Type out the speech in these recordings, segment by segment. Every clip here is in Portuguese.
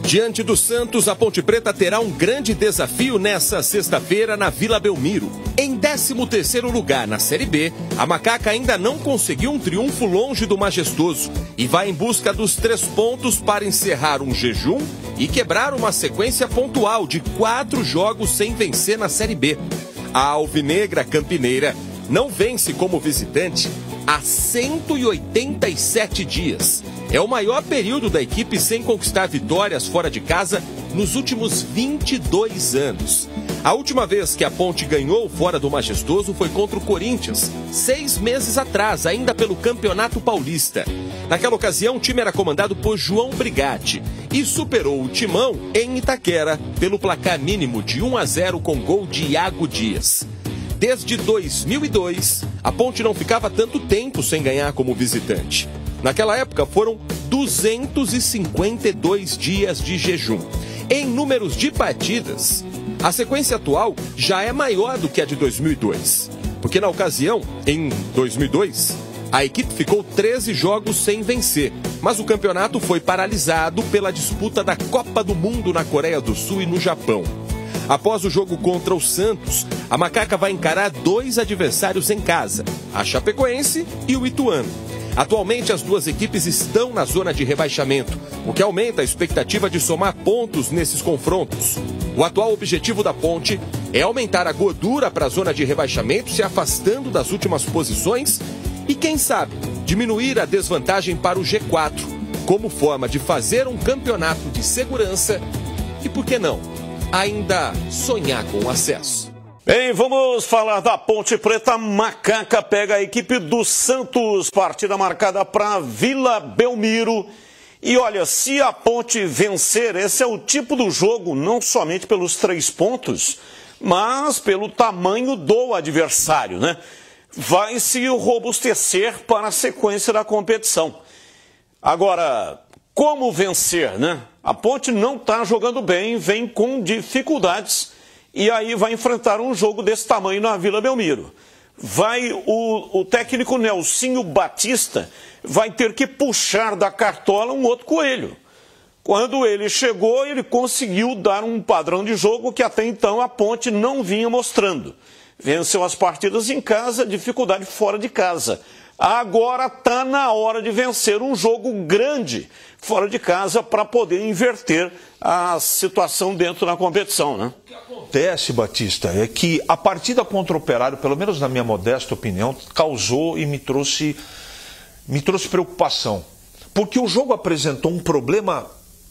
Diante do Santos, a Ponte Preta terá um grande desafio nessa sexta-feira na Vila Belmiro. Em 13º lugar na Série B, a Macaca ainda não conseguiu um triunfo longe do Majestoso e vai em busca dos 3 pontos para encerrar um jejum e quebrar uma sequência pontual de 4 jogos sem vencer na Série B. A alvinegra campineira não vence como visitante há 187 dias. É o maior período da equipe sem conquistar vitórias fora de casa nos últimos 22 anos. A última vez que a Ponte ganhou fora do Majestoso foi contra o Corinthians, 6 meses atrás, ainda pelo Campeonato Paulista. Naquela ocasião, o time era comandado por João Brigatti e superou o Timão em Itaquera pelo placar mínimo de 1-0 com gol de Iago Dias. Desde 2002, a Ponte não ficava tanto tempo sem ganhar como visitante. Naquela época foram 252 dias de jejum. Em números de partidas, a sequência atual já é maior do que a de 2002. Porque na ocasião, em 2002, a equipe ficou 13 jogos sem vencer. Mas o campeonato foi paralisado pela disputa da Copa do Mundo na Coreia do Sul e no Japão. Após o jogo contra o Santos, a Macaca vai encarar 2 adversários em casa, a Chapecoense e o Ituano. Atualmente, as duas equipes estão na zona de rebaixamento, o que aumenta a expectativa de somar pontos nesses confrontos. O atual objetivo da Ponte é aumentar a gordura para a zona de rebaixamento, se afastando das últimas posições e, quem sabe, diminuir a desvantagem para o G4, como forma de fazer um campeonato de segurança e, por que não, ainda sonhar com o acesso. Bem, vamos falar da Ponte Preta. Macaca pega a equipe do Santos, partida marcada para Vila Belmiro. E olha, se a Ponte vencer, esse é o tipo do jogo, não somente pelos 3 pontos, mas pelo tamanho do adversário, né? Vai se robustecer para a sequência da competição. Agora, como vencer, né? A Ponte não está jogando bem, vem com dificuldades. E aí vai enfrentar um jogo desse tamanho na Vila Belmiro. O técnico Nelsinho Batista vai ter que puxar da cartola um outro coelho. Quando ele chegou, ele conseguiu dar um padrão de jogo que até então a Ponte não vinha mostrando. Venceu as partidas em casa, dificuldade fora de casa. Agora está na hora de vencer um jogo grande fora de casa para poder inverter a situação dentro da competição, né? O que acontece, Batista, é que a partida contra o Operário, pelo menos na minha modesta opinião, causou e me trouxe preocupação. Porque o jogo apresentou um problema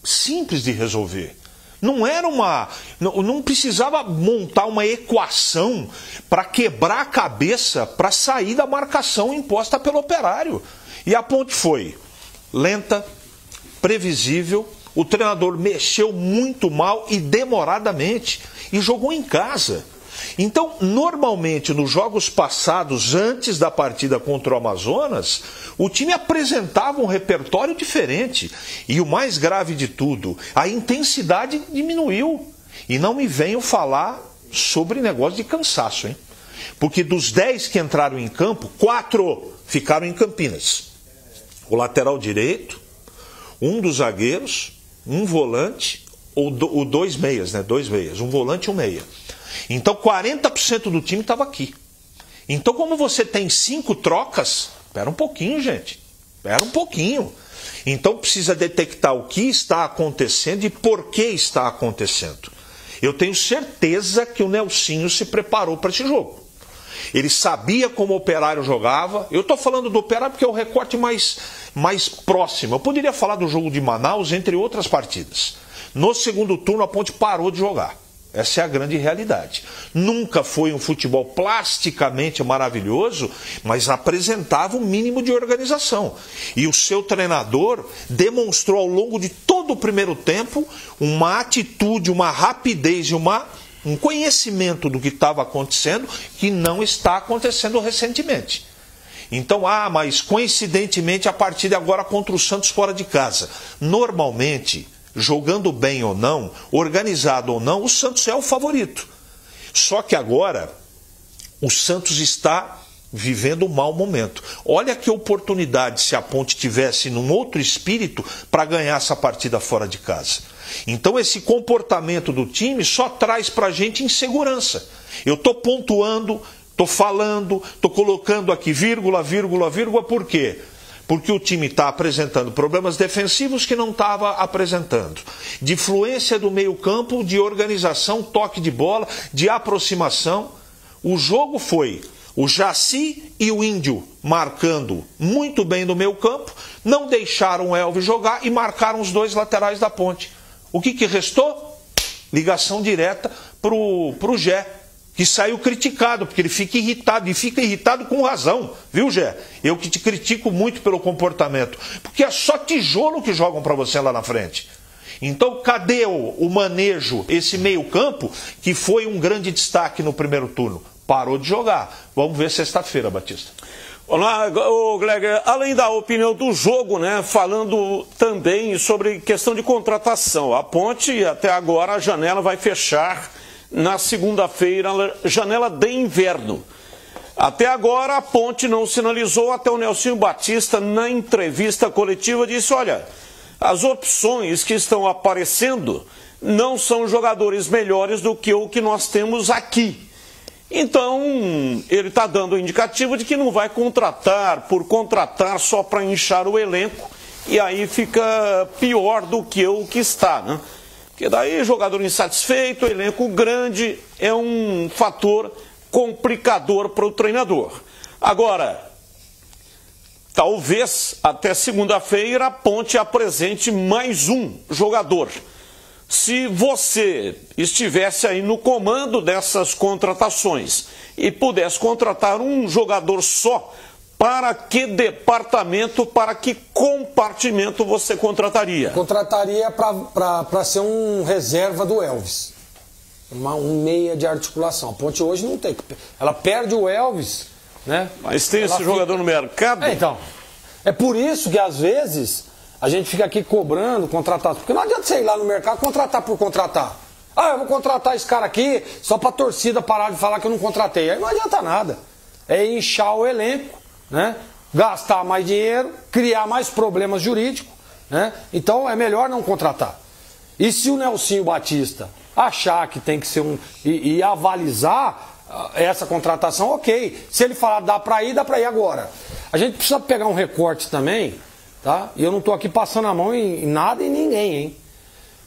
simples de resolver. Não precisava montar uma equação para quebrar a cabeça para sair da marcação imposta pelo Operário. E a Ponte foi lenta, previsível, o treinador mexeu muito mal e demoradamente e jogou em casa. Então, normalmente, nos jogos passados, antes da partida contra o Amazonas, o time apresentava um repertório diferente. E o mais grave de tudo, a intensidade diminuiu. E não me venham falar sobre negócio de cansaço, hein? Porque dos 10 que entraram em campo, 4 ficaram em Campinas. O lateral direito, um dos zagueiros, um volante, ou 2 meias, né? 2 meias, um volante e um meia. Então 40% do time estava aqui. Então, como você tem 5 trocas, espera um pouquinho, gente. Espera um pouquinho. Então precisa detectar o que está acontecendo e por que está acontecendo. Eu tenho certeza que o Nelsinho se preparou para esse jogo. Ele sabia como o Operário jogava. Eu estou falando do Operário porque é o recorte mais próximo. Eu poderia falar do jogo de Manaus, entre outras partidas. No segundo turno, a Ponte parou de jogar. Essa é a grande realidade. Nunca foi um futebol plasticamente maravilhoso, mas apresentava um mínimo de organização. E o seu treinador demonstrou ao longo de todo o primeiro tempo uma atitude, uma rapidez e um conhecimento do que estava acontecendo que não está acontecendo recentemente. Então, mas coincidentemente a partida agora contra o Santos fora de casa. Normalmente, jogando bem ou não, organizado ou não, o Santos é o favorito. Só que agora o Santos está vivendo um mau momento. Olha que oportunidade se a Ponte tivesse num outro espírito para ganhar essa partida fora de casa. Então esse comportamento do time só traz para a gente insegurança. Eu estou pontuando, estou falando, estou colocando aqui vírgula, vírgula, vírgula, por quê? Porque o time está apresentando problemas defensivos que não estava apresentando. De fluência do meio-campo, de organização, toque de bola, de aproximação. O jogo foi o Jaci e o Índio marcando muito bem no meio-campo, não deixaram o Elvis jogar e marcaram os dois laterais da Ponte. O que restou? Ligação direta para o Gé, que saiu criticado, porque ele fica irritado, e fica irritado com razão, viu, Gé? Eu que te critico muito pelo comportamento, porque é só tijolo que jogam para você lá na frente. Então, cadê o manejo, esse meio-campo, que foi um grande destaque no primeiro turno? Parou de jogar. Vamos ver sexta-feira, Batista. Olá, Gleger, além da opinião do jogo, né, falando também sobre questão de contratação. A Ponte, até agora, a janela vai fechar na segunda-feira, janela de inverno. Até agora a Ponte não sinalizou, até o Nelsinho Batista na entrevista coletiva disse, olha, as opções que estão aparecendo não são jogadores melhores do que o que nós temos aqui. Então ele está dando o indicativo de que não vai contratar por contratar só para inchar o elenco e aí fica pior do que o que está, né? Porque daí jogador insatisfeito, elenco grande, é um fator complicador para o treinador. Agora, talvez até segunda-feira a Ponte apresente mais um jogador. Se você estivesse aí no comando dessas contratações e pudesse contratar um jogador só, para que departamento, para que compartimento você contrataria? Contrataria para ser um reserva do Elvis. Um meia de articulação. A Ponte hoje não tem. Ela perde o Elvis, né? Mas tem esse jogador no mercado? Então. É por isso que às vezes a gente fica aqui cobrando contratar. Porque não adianta você ir lá no mercado contratar por contratar. Ah, eu vou contratar esse cara aqui só para a torcida parar de falar que eu não contratei. Aí não adianta nada. É inchar o elenco, né? Gastar mais dinheiro, criar mais problemas jurídicos, né? Então é melhor não contratar. E se o Nelsinho Batista achar que tem que ser e avalizar essa contratação, ok. Se ele falar dá para ir agora. A gente precisa pegar um recorte também, tá? E eu não estou aqui passando a mão em nada e ninguém, hein?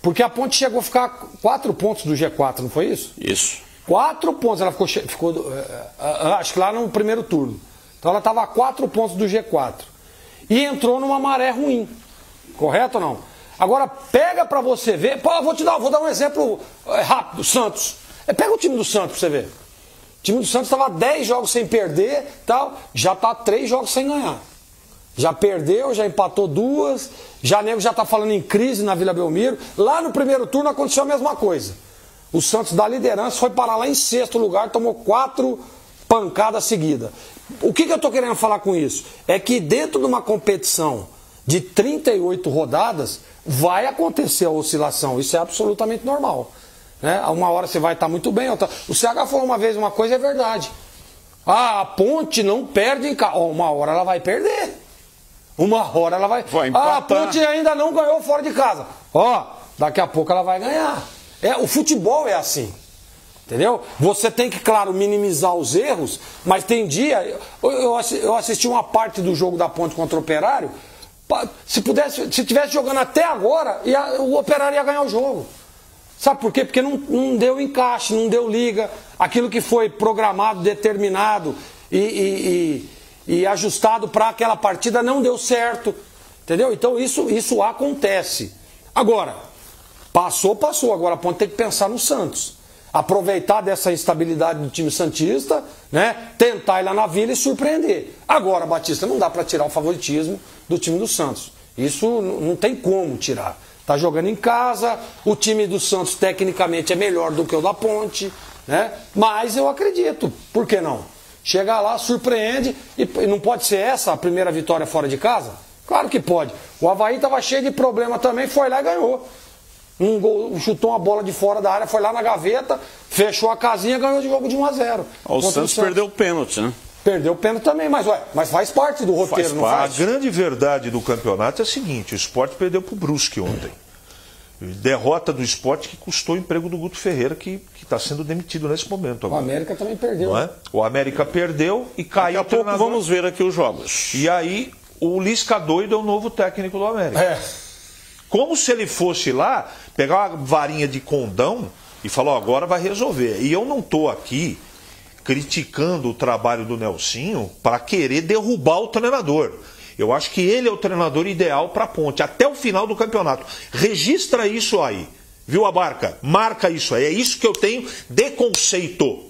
Porque a Ponte chegou a ficar 4 pontos do G4, não foi isso? Isso. 4 pontos, ela ficou acho que lá no primeiro turno. Então ela estava a 4 pontos do G4. E entrou numa maré ruim. Correto ou não? Agora pega para você ver. Pô, vou dar um exemplo rápido. Santos. Pega o time do Santos para você ver. O time do Santos estava 10 jogos sem perder, tal, já está 3 jogos sem ganhar. Já perdeu, já empatou 2. Já nego já está falando em crise na Vila Belmiro. Lá no primeiro turno aconteceu a mesma coisa. O Santos da liderança foi parar lá em 6º lugar, tomou 4 pancadas seguidas. O que eu estou querendo falar com isso? É que dentro de uma competição de 38 rodadas, vai acontecer a oscilação. Isso é absolutamente normal. Né? Uma hora você vai estar muito bem, outra... O CH falou uma vez uma coisa, é verdade. Ah, a Ponte não perde em casa. Uma hora ela vai perder. Uma hora ela vai... a Ponte ainda não ganhou fora de casa. Daqui a pouco ela vai ganhar. O futebol é assim. Entendeu? Você tem que, claro, minimizar os erros, mas tem dia... Eu assisti uma parte do jogo da Ponte contra o Operário. Se tivesse jogando até agora, o Operário ia ganhar o jogo. Sabe por quê? Porque não deu encaixe, não deu liga. Aquilo que foi programado, determinado e ajustado para aquela partida não deu certo. Entendeu? Então isso acontece. Agora, passou. Agora a Ponte tem que pensar no Santos. Aproveitar dessa instabilidade do time santista, né? Tentar ir lá na Vila e surpreender. Agora, Batista, não dá para tirar o favoritismo do time do Santos. Isso não tem como tirar. Tá jogando em casa, o time do Santos tecnicamente é melhor do que o da Ponte, né? Mas eu acredito, por que não? Chega lá, surpreende, e não pode ser essa a primeira vitória fora de casa? Claro que pode. O Avaí estava cheio de problema também, foi lá e ganhou. Um gol, chutou uma bola de fora da área, foi lá na gaveta, fechou a casinha e ganhou de jogo de 1-0. O Santos perdeu o pênalti, né? Perdeu o pênalti também, mas faz parte do roteiro, não faz? A grande verdade do campeonato é a seguinte: o Sport perdeu para o Brusque ontem. Derrota do Sport que custou o emprego do Guto Ferreira, que está sendo demitido nesse momento agora. O América também perdeu. Não é? O América perdeu e caiu. Daqui a pouco vamos ver aqui os jogos. E aí o Lisca doido é o novo técnico do América. É. Como se ele fosse lá, pegar uma varinha de condão e falar, agora vai resolver. E eu não estou aqui criticando o trabalho do Nelsinho para querer derrubar o treinador. Eu acho que ele é o treinador ideal para a Ponte, até o final do campeonato. Registra isso aí, viu, Abarca? Marca isso aí, é isso que eu tenho de conceito.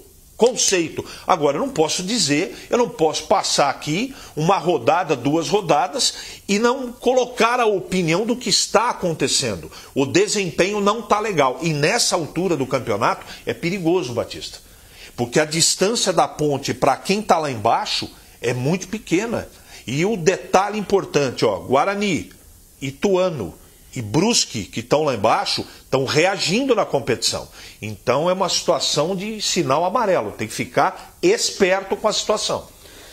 Agora, eu não posso dizer, eu não posso passar aqui uma rodada, 2 rodadas e não colocar a opinião do que está acontecendo. O desempenho não está legal. E nessa altura do campeonato é perigoso, Batista. Porque a distância da Ponte para quem está lá embaixo é muito pequena. E o detalhe importante, ó, Guarani, Ituano e Brusque, que estão lá embaixo, estão reagindo na competição. Então é uma situação de sinal amarelo. Tem que ficar esperto com a situação.